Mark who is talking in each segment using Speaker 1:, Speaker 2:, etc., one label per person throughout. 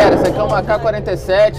Speaker 1: galera, esse aqui é uma AK-47.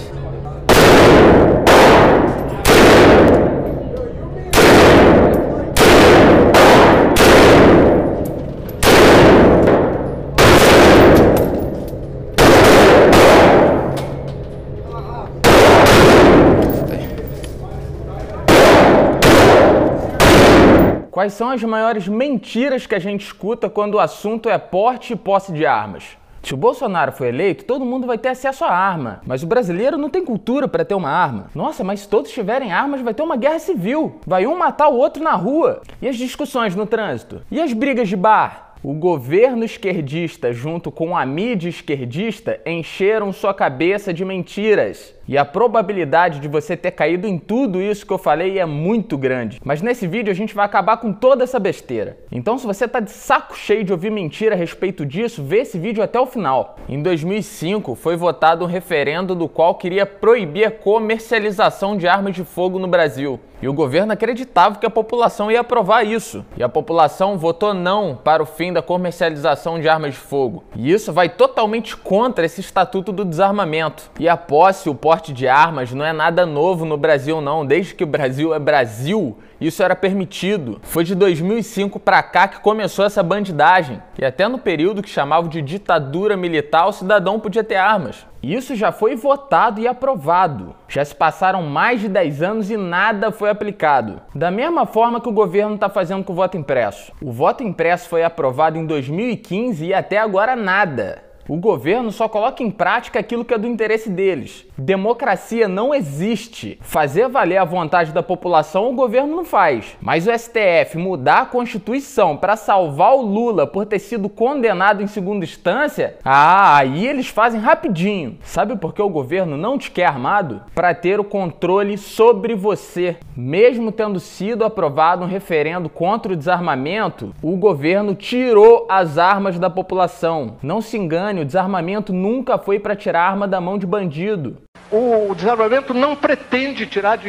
Speaker 1: Quais são as maiores mentiras que a gente escuta quando o assunto é porte e posse de armas? Se o Bolsonaro for eleito, todo mundo vai ter acesso à arma. Mas o brasileiro não tem cultura para ter uma arma. Nossa, mas se todos tiverem armas, vai ter uma guerra civil. Vai um matar o outro na rua. E as discussões no trânsito? E as brigas de bar? O governo esquerdista, junto com a mídia esquerdista, encheram sua cabeça de mentiras. E a probabilidade de você ter caído em tudo isso que eu falei é muito grande. Mas nesse vídeo a gente vai acabar com toda essa besteira. Então se você tá de saco cheio de ouvir mentira a respeito disso, vê esse vídeo até o final. Em 2005 foi votado um referendo do qual queria proibir a comercialização de armas de fogo no Brasil. E o governo acreditava que a população ia aprovar isso. E a população votou não para o fim da comercialização de armas de fogo. E isso vai totalmente contra esse Estatuto do Desarmamento. E a posse, o porte de armas não é nada novo no Brasil não. Desde que o Brasil é Brasil, isso era permitido. Foi de 2005 para cá que começou essa bandidagem. E até no período que chamavam de ditadura militar, o cidadão podia ter armas. Isso já foi votado e aprovado. Já se passaram mais de 10 anos e nada foi aplicado. Da mesma forma que o governo está fazendo com o voto impresso. O voto impresso foi aprovado em 2015 e até agora nada. O governo só coloca em prática aquilo que é do interesse deles. Democracia não existe. Fazer valer a vontade da população o governo não faz. Mas o STF mudar a Constituição para salvar o Lula por ter sido condenado em segunda instância, aí eles fazem rapidinho. Sabe por que o governo não te quer armado? Para ter o controle sobre você. Mesmo tendo sido aprovado um referendo contra o desarmamento, o governo tirou as armas da população. Não se engane, o desarmamento nunca foi para tirar a arma da mão de bandido.
Speaker 2: O desarmamento não pretende tirar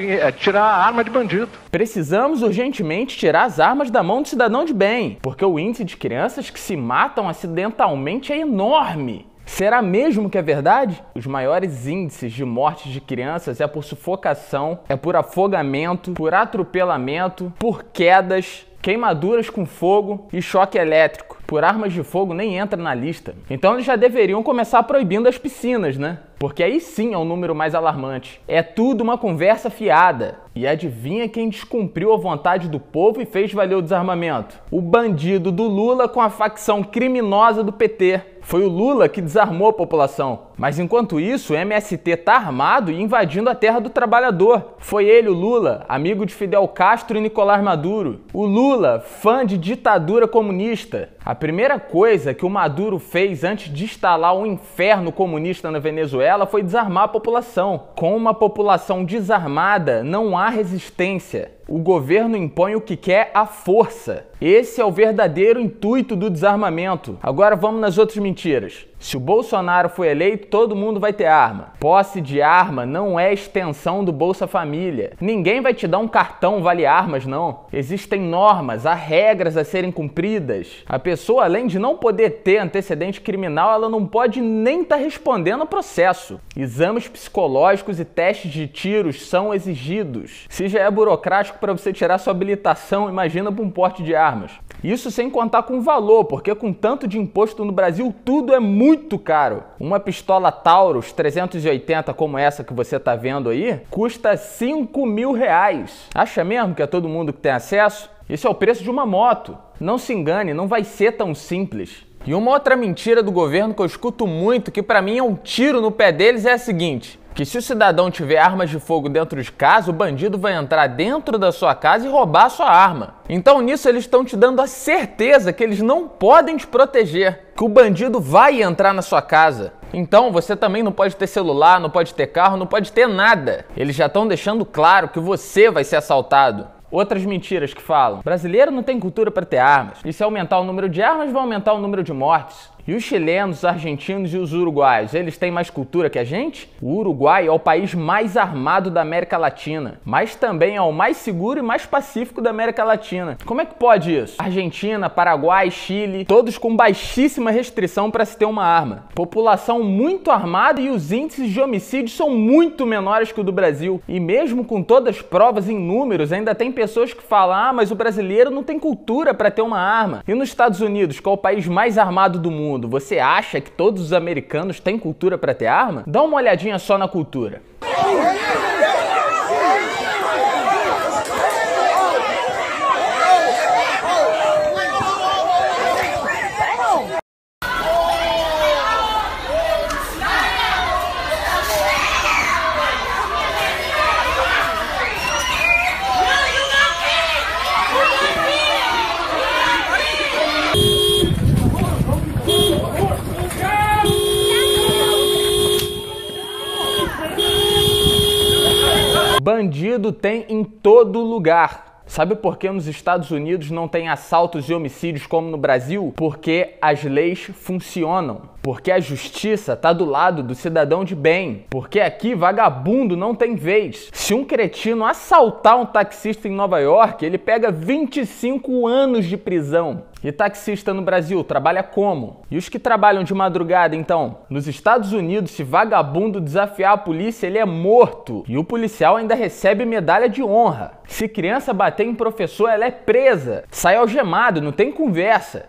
Speaker 2: a arma de bandido.
Speaker 1: Precisamos urgentemente tirar as armas da mão do cidadão de bem, porque o índice de crianças que se matam acidentalmente é enorme. Será mesmo que é verdade? Os maiores índices de mortes de crianças é por sufocação, é por afogamento, por atropelamento, por quedas, queimaduras com fogo e choque elétrico. Por armas de fogo nem entra na lista. Então eles já deveriam começar proibindo as piscinas, né? Porque aí sim é um número mais alarmante. É tudo uma conversa fiada. E adivinha quem descumpriu a vontade do povo e fez valer o desarmamento? O bandido do Lula com a facção criminosa do PT. Foi o Lula que desarmou a população. Mas enquanto isso, o MST tá armado e invadindo a terra do trabalhador. Foi ele, o Lula, amigo de Fidel Castro e Nicolás Maduro. O Lula, fã de ditadura comunista. A primeira coisa que o Maduro fez antes de instalar um inferno comunista na Venezuela foi desarmar a população. Com uma população desarmada, não há resistência. O governo impõe o que quer à força. Esse é o verdadeiro intuito do desarmamento. Agora vamos nas outras mentiras. Se o Bolsonaro for eleito, todo mundo vai ter arma. Posse de arma não é extensão do Bolsa Família. Ninguém vai te dar um cartão vale armas, não. Existem normas, há regras a serem cumpridas. A pessoa, além de não poder ter antecedente criminal, ela não pode nem estar respondendo ao processo. Exames psicológicos e testes de tiros são exigidos. Se já é burocrático para você tirar sua habilitação, imagina para um porte de armas. Isso sem contar com o valor, porque com tanto de imposto no Brasil, tudo é muito caro. Uma pistola Taurus 380 como essa que você tá vendo aí, custa R$5.000. Acha mesmo que é todo mundo que tem acesso? Esse é o preço de uma moto. Não se engane, não vai ser tão simples. E uma outra mentira do governo que eu escuto muito, que pra mim é um tiro no pé deles, é a seguinte: que se o cidadão tiver armas de fogo dentro de casa, o bandido vai entrar dentro da sua casa e roubar a sua arma. Então nisso eles estão te dando a certeza que eles não podem te proteger, que o bandido vai entrar na sua casa. Então você também não pode ter celular, não pode ter carro, não pode ter nada. Eles já estão deixando claro que você vai ser assaltado. Outras mentiras que falam: brasileiro não tem cultura para ter armas. E se aumentar o número de armas, vai aumentar o número de mortes. E os chilenos, os argentinos e os uruguaios, eles têm mais cultura que a gente? O Uruguai é o país mais armado da América Latina, mas também é o mais seguro e mais pacífico da América Latina. Como é que pode isso? Argentina, Paraguai, Chile, todos com baixíssima restrição para se ter uma arma. População muito armada e os índices de homicídio são muito menores que o do Brasil. E mesmo com todas as provas em números, ainda tem pessoas que falam: mas o brasileiro não tem cultura para ter uma arma. E nos Estados Unidos, que é o país mais armado do mundo, você acha que todos os americanos têm cultura para ter arma? Dá uma olhadinha só na cultura. Bandido tem em todo lugar. Sabe por que nos Estados Unidos não tem assaltos e homicídios como no Brasil? Porque as leis funcionam. Porque a justiça tá do lado do cidadão de bem. Porque aqui vagabundo não tem vez. Se um cretino assaltar um taxista em Nova York, ele pega 25 anos de prisão. E taxista no Brasil trabalha como? E os que trabalham de madrugada, então? Nos Estados Unidos, se vagabundo desafiar a polícia, ele é morto. E o policial ainda recebe medalha de honra. Se criança bater em professor, ela é presa. Sai algemado, não tem conversa.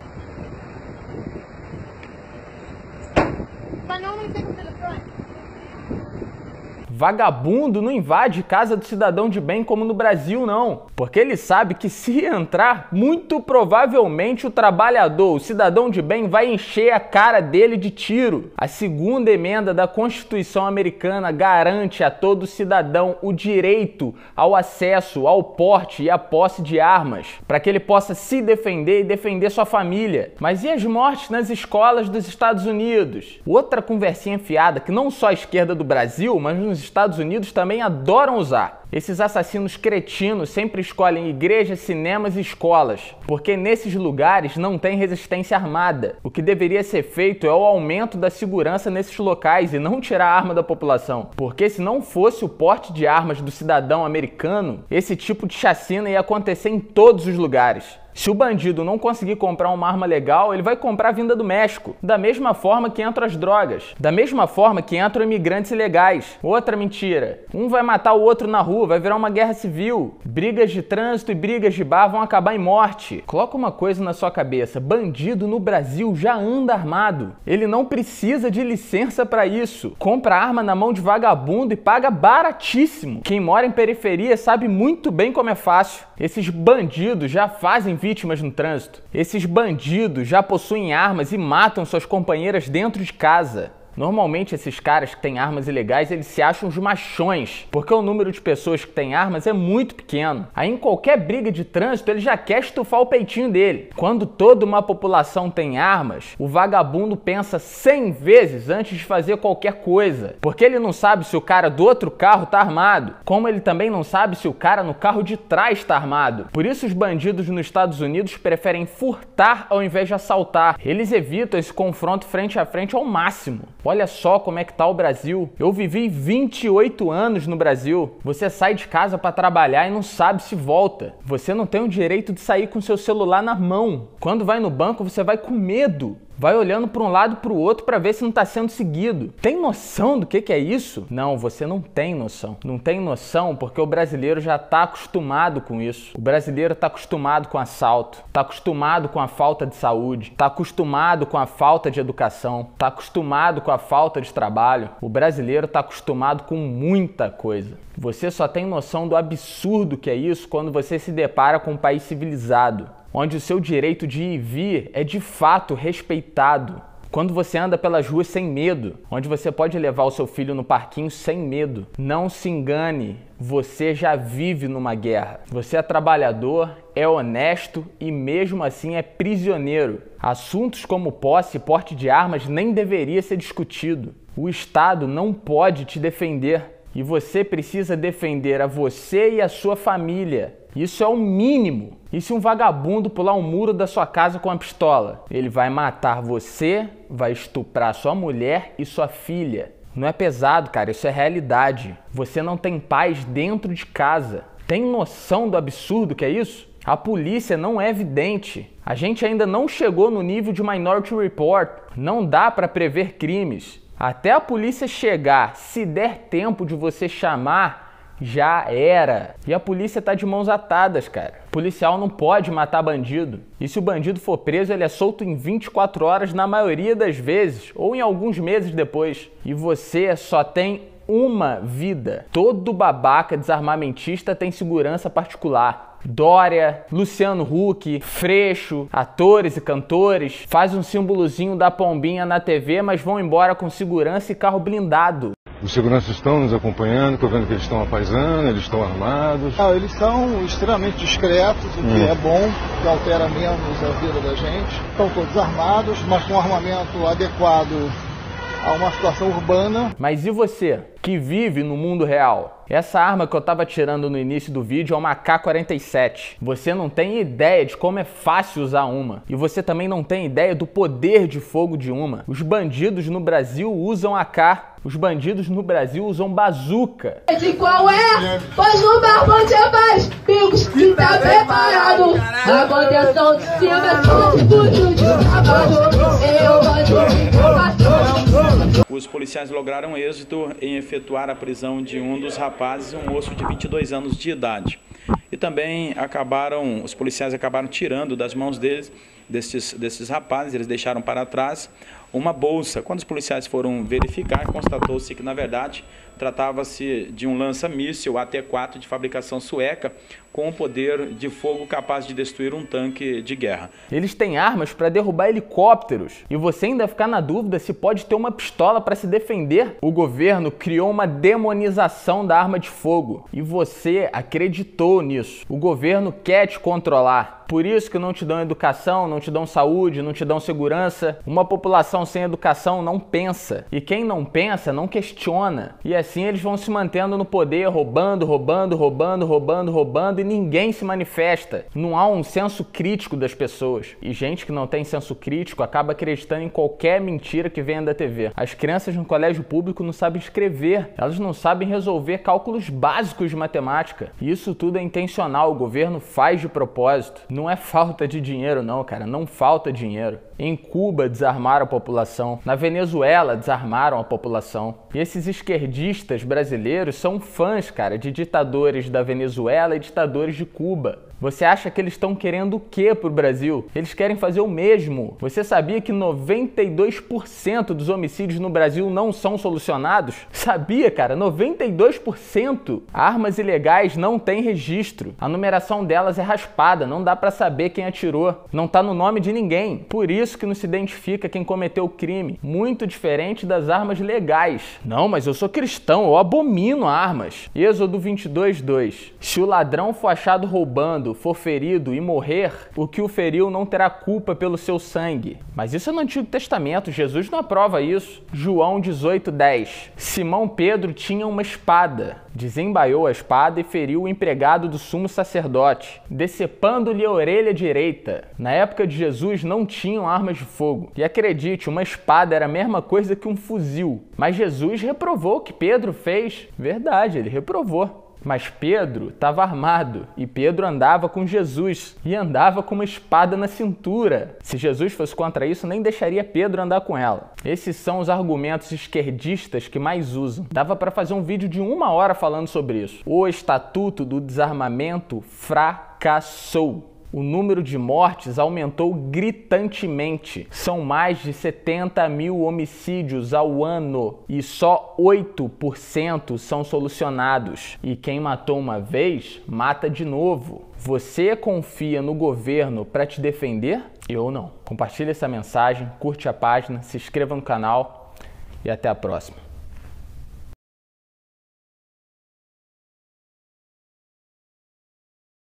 Speaker 1: Vagabundo não invade casa do cidadão de bem como no Brasil, não. Porque ele sabe que se entrar, muito provavelmente o trabalhador, o cidadão de bem, vai encher a cara dele de tiro. A segunda emenda da Constituição americana garante a todo cidadão o direito ao acesso, ao porte e à posse de armas, para que ele possa se defender e defender sua família. Mas e as mortes nas escolas dos Estados Unidos? Outra conversinha fiada que não só a esquerda do Brasil, mas nos Estados Unidos também adoram usar. Esses assassinos cretinos sempre escolhem igrejas, cinemas e escolas, porque nesses lugares não tem resistência armada. O que deveria ser feito é o aumento da segurança nesses locais e não tirar a arma da população. Porque se não fosse o porte de armas do cidadão americano, esse tipo de chacina ia acontecer em todos os lugares. Se o bandido não conseguir comprar uma arma legal, ele vai comprar vinda do México. Da mesma forma que entram as drogas. Da mesma forma que entram imigrantes ilegais. Outra mentira. Um vai matar o outro na rua, vai virar uma guerra civil. Brigas de trânsito e brigas de bar vão acabar em morte. Coloca uma coisa na sua cabeça. Bandido no Brasil já anda armado. Ele não precisa de licença para isso. Compra arma na mão de vagabundo e paga baratíssimo. Quem mora em periferia sabe muito bem como é fácil. Esses bandidos já fazem vítimas no trânsito. Esses bandidos já possuem armas e matam suas companheiras dentro de casa. Normalmente esses caras que têm armas ilegais, eles se acham os machões, porque o número de pessoas que têm armas é muito pequeno. Aí em qualquer briga de trânsito ele já quer estufar o peitinho dele. Quando toda uma população tem armas, o vagabundo pensa 100 vezes antes de fazer qualquer coisa, porque ele não sabe se o cara do outro carro tá armado, como ele também não sabe se o cara no carro de trás tá armado. Por isso os bandidos nos Estados Unidos preferem furtar ao invés de assaltar. Eles evitam esse confronto frente a frente ao máximo. Olha só como é que tá o Brasil. Eu vivi 28 anos no Brasil. Você sai de casa para trabalhar e não sabe se volta. Você não tem o direito de sair com seu celular na mão. Quando vai no banco, você vai com medo. Vai olhando para um lado e para o outro para ver se não está sendo seguido. Tem noção do que é isso? Não, você não tem noção. Não tem noção porque o brasileiro já está acostumado com isso. O brasileiro está acostumado com assalto, está acostumado com a falta de saúde, está acostumado com a falta de educação, está acostumado com a falta de trabalho. O brasileiro está acostumado com muita coisa. Você só tem noção do absurdo que é isso quando você se depara com um país civilizado, onde o seu direito de ir e vir é de fato respeitado. Quando você anda pelas ruas sem medo, onde você pode levar o seu filho no parquinho sem medo. Não se engane, você já vive numa guerra. Você é trabalhador, é honesto e mesmo assim é prisioneiro. Assuntos como posse e porte de armas nem deveria ser discutido. O Estado não pode te defender. E você precisa defender a você e a sua família. Isso é o mínimo. E se um vagabundo pular um muro da sua casa com uma pistola? Ele vai matar você, vai estuprar sua mulher e sua filha. Não é pesado, cara, isso é realidade. Você não tem paz dentro de casa. Tem noção do absurdo que é isso? A polícia não é vidente. A gente ainda não chegou no nível de Minority Report. Não dá para prever crimes. Até a polícia chegar, se der tempo de você chamar, já era. E a polícia tá de mãos atadas, cara. O policial não pode matar bandido. E se o bandido for preso, ele é solto em 24 horas na maioria das vezes, ou em alguns meses depois. E você só tem uma vida. Todo babaca desarmamentista tem segurança particular. Dória, Luciano Huck, Freixo, atores e cantores, faz um símbolozinho da pombinha na TV, mas vão embora com segurança e carro blindado.
Speaker 3: Os seguranças estão nos acompanhando, estou vendo que eles estão apaisando, eles estão armados.
Speaker 4: Eles são extremamente discretos, o que é bom, que altera menos a vida da gente. Estão todos armados, mas com armamento adequado a uma situação urbana.
Speaker 1: Mas e você, que vive no mundo real? Essa arma que eu tava tirando no início do vídeo é uma AK-47. Você não tem ideia de como é fácil usar uma. E você também não tem ideia do poder de fogo de uma. Os bandidos no Brasil usam AK. Os bandidos no Brasil usam bazuca.
Speaker 5: De qual é? Pois no barbante é mais pingos que tá preparado. A contenção de cima, tudo de sábado. Eu
Speaker 6: Os policiais lograram êxito em efetuar a prisão de um dos rapazes, um moço de 22 anos de idade. E também os policiais acabaram tirando das mãos desses rapazes, eles deixaram para trás uma bolsa. Quando os policiais foram verificar, constatou-se que, na verdade, tratava-se de um lança-míssil AT-4 de fabricação sueca, com um poder de fogo capaz de destruir um tanque de guerra.
Speaker 1: Eles têm armas para derrubar helicópteros. E você ainda ficar na dúvida se pode ter uma pistola para se defender? O governo criou uma demonização da arma de fogo. E você acreditou nisso. O governo quer te controlar. Por isso que não te dão educação, não te dão saúde, não te dão segurança. Uma população sem educação não pensa. E quem não pensa, não questiona. E assim eles vão se mantendo no poder, roubando, e ninguém se manifesta. Não há um senso crítico das pessoas. E gente que não tem senso crítico acaba acreditando em qualquer mentira que venha da TV. As crianças no colégio público não sabem escrever. Elas não sabem resolver cálculos básicos de matemática. E isso tudo é intencional. O governo faz de propósito. Não é falta de dinheiro não, cara. Não falta dinheiro. Em Cuba desarmaram a população. Na Venezuela desarmaram a população. E esses esquerdistas brasileiros são fãs, cara, de ditadores da Venezuela e ditadores de Cuba. Você acha que eles estão querendo o quê pro Brasil? Eles querem fazer o mesmo. Você sabia que 92% dos homicídios no Brasil não são solucionados? Sabia, cara? 92%. Armas ilegais não têm registro. A numeração delas é raspada, não dá pra saber quem atirou. Não tá no nome de ninguém. Por isso que não se identifica quem cometeu o crime. Muito diferente das armas legais. Não, mas eu sou cristão, eu abomino armas. Êxodo 22:2. Se o ladrão for achado roubando, for ferido e morrer, o que o feriu não terá culpa pelo seu sangue. Mas isso é no Antigo Testamento, Jesus não aprova isso. João 18:10. Simão Pedro tinha uma espada, desembaiou a espada e feriu o empregado do sumo sacerdote, decepando-lhe a orelha direita. Na época de Jesus não tinham armas de fogo. E acredite, uma espada era a mesma coisa que um fuzil. Mas Jesus reprovou o que Pedro fez. Verdade, ele reprovou. Mas Pedro estava armado e Pedro andava com Jesus e andava com uma espada na cintura. Se Jesus fosse contra isso, nem deixaria Pedro andar com ela. Esses são os argumentos esquerdistas que mais usam. Dava para fazer um vídeo de 1 hora falando sobre isso. O Estatuto do Desarmamento fracassou. O número de mortes aumentou gritantemente. São mais de 70 mil homicídios ao ano e só 8% são solucionados. E quem matou uma vez, mata de novo. Você confia no governo para te defender? Eu não. Compartilhe essa mensagem, curte a página, se inscreva no canal e até a próxima.